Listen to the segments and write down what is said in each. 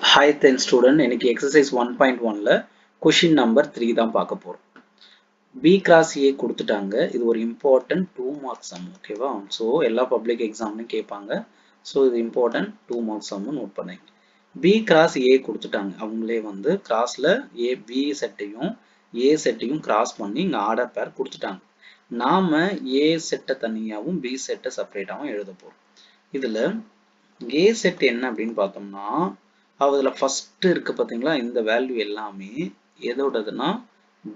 Hi 10 student, இன்னைக்கு exercise 1.1ல question number 3 தான் பார்க்க போறோம். B cross A கொடுத்துட்டாங்க. இது ஒரு important 2 marks sum. ஓகேவா? So எல்லா public examலையும் கேட்பாங்க. So இது important 2 marks sum நோட் பண்ணுங்க. B cross A கொடுத்துட்டாங்க. அவங்களே வந்து crossல A B செட்டையும் A செட்டையும் cross பண்ணி இங்க ஆர்டர் பேர் கொடுத்துட்டாங்க. நாம A செட்டை தனியாவும் B செட்டை செப்பரேட்டாவும் எழுத போறோம். இதுல A செட் என்ன அப்படின்னு பார்த்தோம்னா அதுல ஃபர்ஸ்ட் இருக்கு பாத்தீங்களா இந்த வேல்யூ எல்லாமே எதோடதுன்னா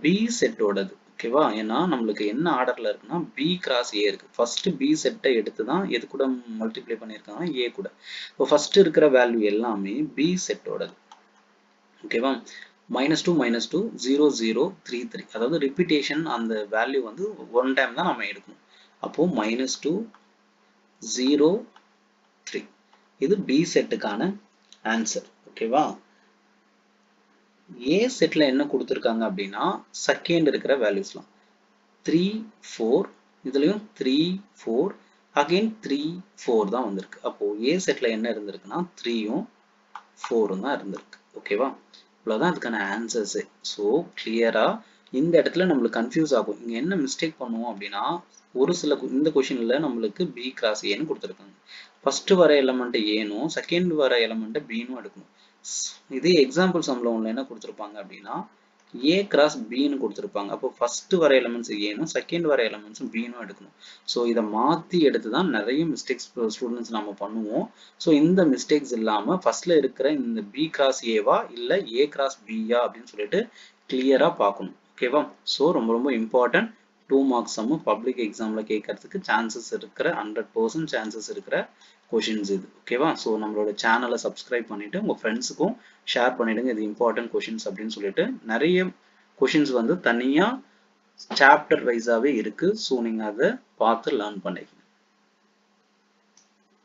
B செட்டோடது. ஓகேவா? ஏன்னா நம்மளுக்கு என்ன ஆர்டர்ல இருக்குன்னா B கிராஸ் A இருக்கு. ஃபர்ஸ்ட் B செட்டை எடுத்து தான் எது கூட மல்டிப்ளை பண்ணியிருக்காங்க A கூட. இப்போ ஃபர்ஸ்ட் இருக்கிற வேல்யூ எல்லாமே B செட்டோடது. ஓகேவா? -2 -2 0 0 3 3. அதாவது ரிப்பீட்டேஷன் அந்த வேல்யூ வந்து ஒன் டைம் தான் நம்ம எடுக்கணும். அப்போ -2 0 3. இது B செட்டுக்கான ஆன்சர். ஓகேவா? A செட்ல என்ன கொடுத்திருக்காங்க அப்படின்னா செகண்ட் இருக்கிற வேல்யூஸ்லாம் 3 4 இதுலயும் 3 4 அகைன் 3 4 தான் வந்திருக்கு. அப்போ A செட்ல என்ன இருந்திருக்குன்னா 3யும் 4ம் தான் இருந்திருக்கு. ஓகேவா? இவ்வளவுதான் இதுக்கான ஆன்சர்ஸ். ஸோ கிளியரா இந்த இடத்துல நம்மளுக்கு கன்ஃபியூஸ் ஆகும். இங்க என்ன மிஸ்டேக் பண்ணுவோம் அப்படின்னா ஒரு சில இந்த கொஸ்டின்ல நம்மளுக்கு B கிராஸ் ஏன்னு கொடுத்துருக்காங்க. ஃபர்ஸ்ட் வர எலமெண்ட் ஏனும் செகண்ட் வர எலமெண்ட் பின்னு எடுக்கணும். இதே எக்ஸாம்பிள் சம்ல ஒன்று என்ன கொடுத்துருப்பாங்க அப்படின்னா A கிராஸ் பின்னு கொடுத்துருப்பாங்க. அப்போ ஃபர்ஸ்ட் வர எலமெண்ட்ஸ் ஏனும் செகண்ட் வர எலமெண்ட்ஸும் பின்னு எடுக்கணும். ஸோ இதை மாற்றி எடுத்து தான் நிறைய மிஸ்டேக்ஸ் ஸ்டூடெண்ட்ஸ் நம்ம பண்ணுவோம். ஸோ இந்த மிஸ்டேக்ஸ் இல்லாமல் ஃபர்ஸ்ட்ல இருக்கிற இந்த B கிராஸ் ஏவா இல்லை A கிராஸ் பியா அப்படின்னு சொல்லிட்டு கிளியரா பார்க்கணும். ஓகேவா? ஸோ ரொம்ப ரொம்ப இம்பார்ட்டன்ட் 2 மார்க்ஸ் சம் பப்ளிக் எக்ஸாம்ல கேட்கறதுக்கு சான்சஸ் இருக்கிற 100% சான்சஸ் இருக்கிற கொஷின்ஸ் இது. ஓகேவா? ஸோ நம்மளோட சேனலை சப்ஸ்கிரைப் பண்ணிட்டு உங்க ஃப்ரெண்ட்ஸுக்கும் ஷேர் பண்ணிடுங்க. இது இம்பார்ட்டன்ட் கொஷின்ஸ் அப்படின்னு சொல்லிட்டு நிறைய கொஷின்ஸ் வந்து தனியா சாப்டர் வைஸாவே இருக்கு. ஸோ நீங்க அதை பார்த்து லேர்ன் பண்ணிக்கங்க.